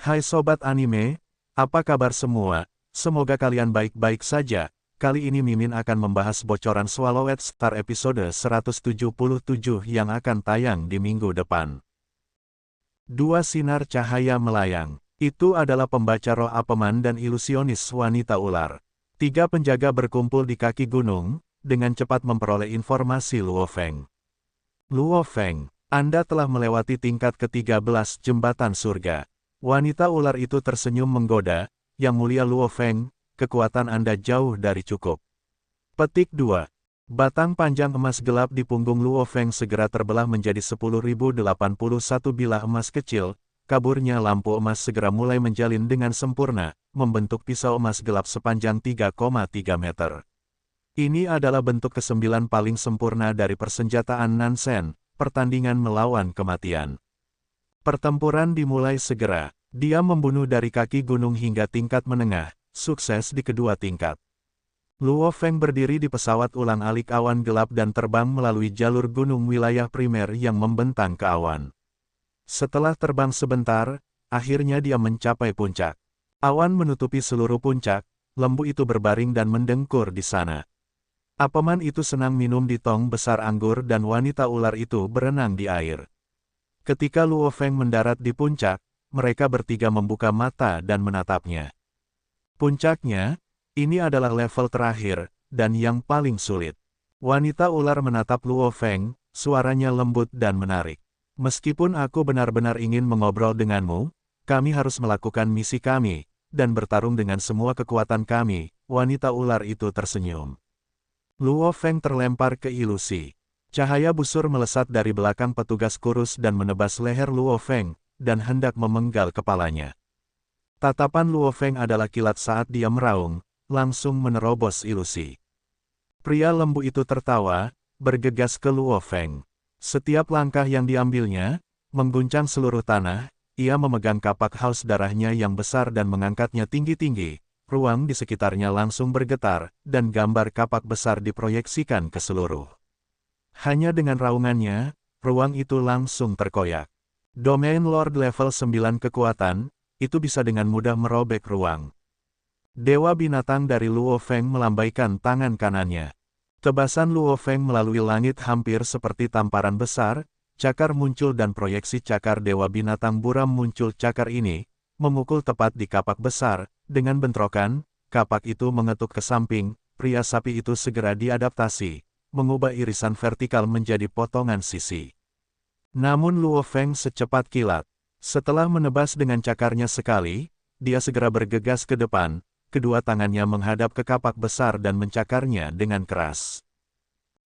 Hai sobat anime, apa kabar semua? Semoga kalian baik-baik saja. Kali ini Mimin akan membahas bocoran Swallowed Star episode 177 yang akan tayang di minggu depan. Dua sinar cahaya melayang. Itu adalah pembaca roh Apeman dan ilusionis wanita ular. Tiga penjaga berkumpul di kaki gunung, dengan cepat memperoleh informasi Luo Feng. Luo Feng, Anda telah melewati tingkat ke-13 jembatan surga. Wanita ular itu tersenyum menggoda, Yang Mulia Luo Feng, kekuatan Anda jauh dari cukup. Petik 2. Batang panjang emas gelap di punggung Luo Feng segera terbelah menjadi 10.081 bilah emas kecil, kaburnya lampu emas segera mulai menjalin dengan sempurna, membentuk pisau emas gelap sepanjang 3,3 meter. Ini adalah bentuk ke-9 paling sempurna dari persenjataan Nansen, pertandingan melawan kematian. Pertempuran dimulai segera. Dia membunuh dari kaki gunung hingga tingkat menengah, sukses di kedua tingkat. Luo Feng berdiri di pesawat ulang-alik awan gelap dan terbang melalui jalur gunung wilayah primer yang membentang ke awan. Setelah terbang sebentar, akhirnya dia mencapai puncak. Awan menutupi seluruh puncak, lembu itu berbaring dan mendengkur di sana. Apeman itu senang minum di tong besar anggur dan wanita ular itu berenang di air. Ketika Luo Feng mendarat di puncak, mereka bertiga membuka mata dan menatapnya. Puncaknya, ini adalah level terakhir, dan yang paling sulit. Wanita ular menatap Luo Feng, suaranya lembut dan menarik. Meskipun aku benar-benar ingin mengobrol denganmu, kami harus melakukan misi kami, dan bertarung dengan semua kekuatan kami, wanita ular itu tersenyum. Luo Feng terlempar ke ilusi. Cahaya busur melesat dari belakang petugas kurus dan menebas leher Luo Feng, dan hendak memenggal kepalanya. Tatapan Luo Feng adalah kilat saat dia meraung, langsung menerobos ilusi. Pria lembu itu tertawa, bergegas ke Luo Feng. Setiap langkah yang diambilnya, mengguncang seluruh tanah, ia memegang kapak haus darahnya yang besar dan mengangkatnya tinggi-tinggi, ruang di sekitarnya langsung bergetar, dan gambar kapak besar diproyeksikan ke seluruh. Hanya dengan raungannya, ruang itu langsung terkoyak. Domain Lord level 9 kekuatan, itu bisa dengan mudah merobek ruang. Dewa binatang dari Luo Feng melambaikan tangan kanannya. Tebasan Luo Feng melalui langit hampir seperti tamparan besar, cakar muncul dan proyeksi cakar Dewa binatang buram muncul. Cakar ini, memukul tepat di kapak besar, dengan bentrokan, kapak itu mengetuk ke samping, pria sapi itu segera diadaptasi, mengubah irisan vertikal menjadi potongan sisi. Namun Luo Feng secepat kilat. Setelah menebas dengan cakarnya sekali, dia segera bergegas ke depan, kedua tangannya menghadap ke kapak besar dan mencakarnya dengan keras.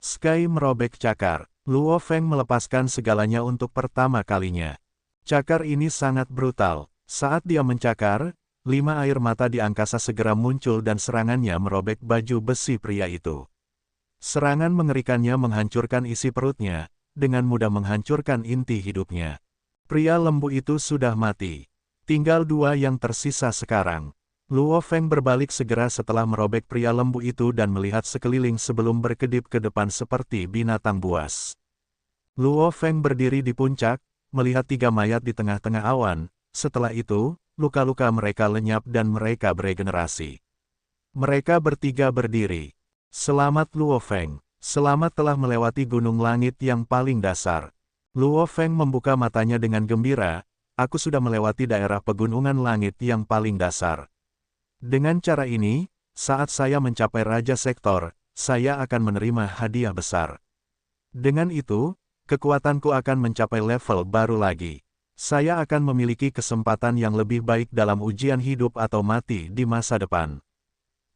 Sky merobek cakar. Luo Feng melepaskan segalanya untuk pertama kalinya. Cakar ini sangat brutal. Saat dia mencakar, 5 air mata di angkasa segera muncul dan serangannya merobek baju besi pria itu. Serangan mengerikannya menghancurkan isi perutnya, dengan mudah menghancurkan inti hidupnya. Pria lembu itu sudah mati. Tinggal 2 yang tersisa sekarang. Luo Feng berbalik segera setelah merobek pria lembu itu dan melihat sekeliling sebelum berkedip ke depan seperti binatang buas. Luo Feng berdiri di puncak, melihat 3 mayat di tengah-tengah awan. Setelah itu, luka-luka mereka lenyap dan mereka beregenerasi. Mereka bertiga berdiri. Selamat Luo Feng. Selamat telah melewati gunung langit yang paling dasar. Luo Feng membuka matanya dengan gembira, aku sudah melewati daerah pegunungan langit yang paling dasar. Dengan cara ini, saat saya mencapai Raja Sektor, saya akan menerima hadiah besar. Dengan itu, kekuatanku akan mencapai level baru lagi. Saya akan memiliki kesempatan yang lebih baik dalam ujian hidup atau mati di masa depan.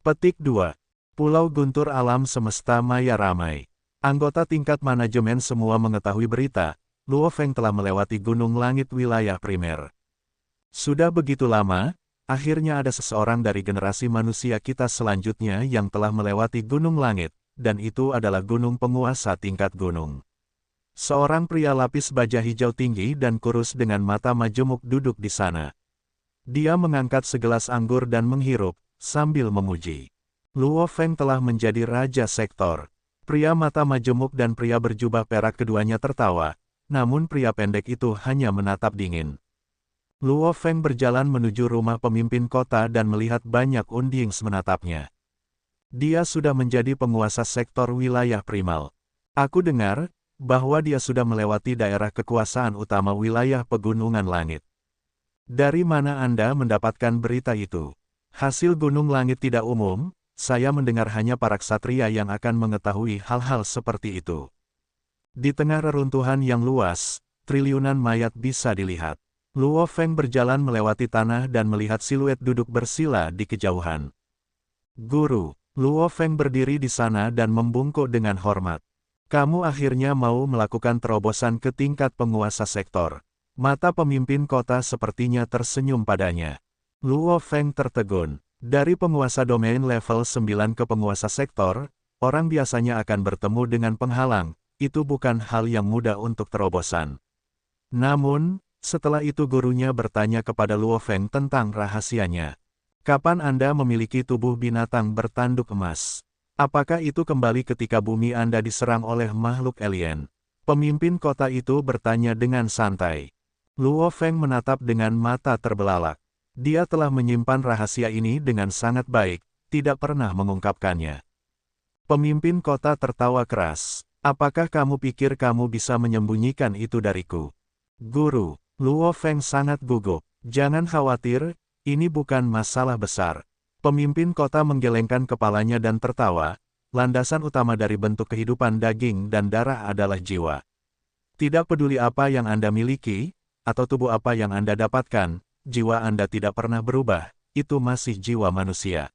Petik 2. Pulau Guntur Alam Semesta Maya ramai. Anggota tingkat manajemen semua mengetahui berita, Luo Feng telah melewati gunung langit wilayah primer. Sudah begitu lama, akhirnya ada seseorang dari generasi manusia kita selanjutnya yang telah melewati gunung langit, dan itu adalah gunung penguasa tingkat gunung. Seorang pria lapis baja hijau tinggi dan kurus dengan mata majemuk duduk di sana. Dia mengangkat segelas anggur dan menghirup, sambil memuji. Luo Feng telah menjadi Raja Sektor. Pria mata majemuk dan pria berjubah perak keduanya tertawa, namun pria pendek itu hanya menatap dingin. Luo Feng berjalan menuju rumah pemimpin kota dan melihat banyak Undings menatapnya. Dia sudah menjadi penguasa sektor wilayah primal. Aku dengar bahwa dia sudah melewati daerah kekuasaan utama wilayah Pegunungan Langit. Dari mana Anda mendapatkan berita itu? Hasil Gunung Langit tidak umum, saya mendengar hanya para ksatria yang akan mengetahui hal-hal seperti itu. Di tengah reruntuhan yang luas, triliunan mayat bisa dilihat. Luo Feng berjalan melewati tanah dan melihat siluet duduk bersila di kejauhan. Guru, Luo Feng berdiri di sana dan membungkuk dengan hormat. Kamu akhirnya mau melakukan terobosan ke tingkat penguasa sektor. Mata pemimpin kota sepertinya tersenyum padanya. Luo Feng tertegun. Dari penguasa domain level 9 ke penguasa sektor, orang biasanya akan bertemu dengan penghalang. Itu bukan hal yang mudah untuk terobosan. Namun, setelah itu gurunya bertanya kepada Luo Feng tentang rahasianya. Kapan Anda memiliki tubuh binatang bertanduk emas? Apakah itu kembali ketika bumi Anda diserang oleh makhluk alien? Pemimpin kota itu bertanya dengan santai. Luo Feng menatap dengan mata terbelalak. Dia telah menyimpan rahasia ini dengan sangat baik, tidak pernah mengungkapkannya. Pemimpin kota tertawa keras. Apakah kamu pikir kamu bisa menyembunyikan itu dariku? Guru, Luo Feng sangat gugup. Jangan khawatir, ini bukan masalah besar. Pemimpin kota menggelengkan kepalanya dan tertawa. Landasan utama dari bentuk kehidupan daging dan darah adalah jiwa. Tidak peduli apa yang Anda miliki, atau tubuh apa yang Anda dapatkan, jiwa Anda tidak pernah berubah, itu masih jiwa manusia.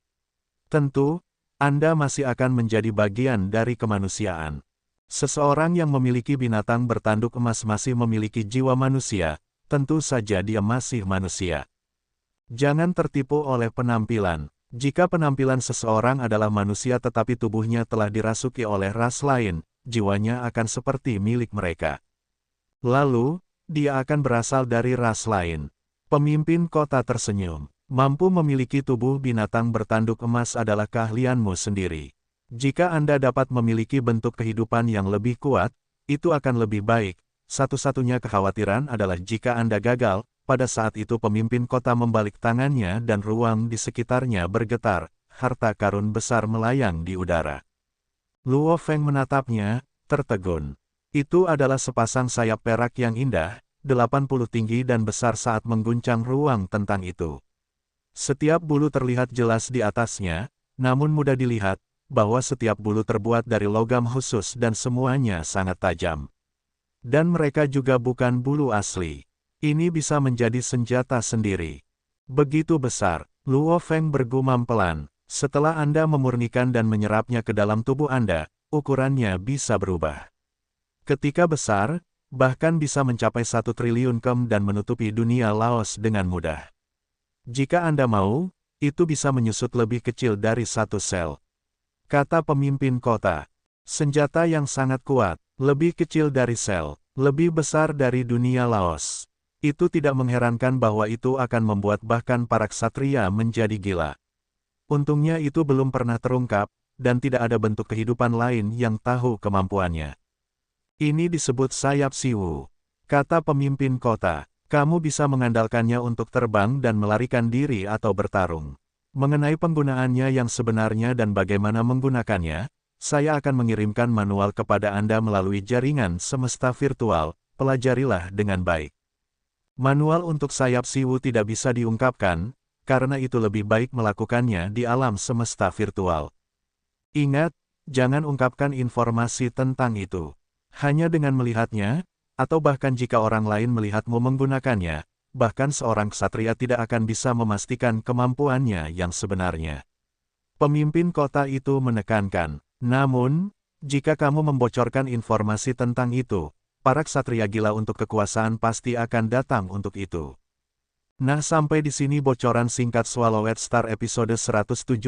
Tentu, Anda masih akan menjadi bagian dari kemanusiaan. Seseorang yang memiliki binatang bertanduk emas masih memiliki jiwa manusia, tentu saja dia masih manusia. Jangan tertipu oleh penampilan. Jika penampilan seseorang adalah manusia tetapi tubuhnya telah dirasuki oleh ras lain, jiwanya akan seperti milik mereka. Lalu, dia akan berasal dari ras lain. Pemimpin kota tersenyum. Mampu memiliki tubuh binatang bertanduk emas adalah keahlianmu sendiri. Jika Anda dapat memiliki bentuk kehidupan yang lebih kuat, itu akan lebih baik. Satu-satunya kekhawatiran adalah jika Anda gagal. Pada saat itu pemimpin kota membalik tangannya dan ruang di sekitarnya bergetar, harta karun besar melayang di udara. Luo Feng menatapnya, tertegun. Itu adalah sepasang sayap perak yang indah, 80 tinggi dan besar saat mengguncang ruang tentang itu. Setiap bulu terlihat jelas di atasnya, namun mudah dilihat, bahwa setiap bulu terbuat dari logam khusus dan semuanya sangat tajam. Dan mereka juga bukan bulu asli. Ini bisa menjadi senjata sendiri. Begitu besar, Luo Feng bergumam pelan. Setelah Anda memurnikan dan menyerapnya ke dalam tubuh Anda, ukurannya bisa berubah. Ketika besar, bahkan bisa mencapai 1 triliun kem dan menutupi dunia Laos dengan mudah. Jika Anda mau, itu bisa menyusut lebih kecil dari 1 sel. Kata pemimpin kota. Senjata yang sangat kuat, lebih kecil dari sel, lebih besar dari dunia Laos. Itu tidak mengherankan bahwa itu akan membuat bahkan para ksatria menjadi gila. Untungnya itu belum pernah terungkap, dan tidak ada bentuk kehidupan lain yang tahu kemampuannya. Ini disebut sayap siwu. Kata pemimpin kota, kamu bisa mengandalkannya untuk terbang dan melarikan diri atau bertarung. Mengenai penggunaannya yang sebenarnya dan bagaimana menggunakannya, saya akan mengirimkan manual kepada Anda melalui jaringan semesta virtual, pelajarilah dengan baik. Manual untuk sayap siwu tidak bisa diungkapkan, karena itu lebih baik melakukannya di alam semesta virtual. Ingat, jangan ungkapkan informasi tentang itu. Hanya dengan melihatnya, atau bahkan jika orang lain melihatmu menggunakannya, bahkan seorang ksatria tidak akan bisa memastikan kemampuannya yang sebenarnya. Pemimpin kota itu menekankan, namun, jika kamu membocorkan informasi tentang itu, para ksatria gila untuk kekuasaan pasti akan datang untuk itu. Nah, sampai di sini bocoran singkat Swallowed Star episode 177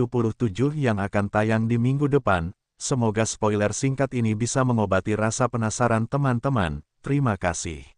yang akan tayang di minggu depan. Semoga spoiler singkat ini bisa mengobati rasa penasaran teman-teman. Terima kasih.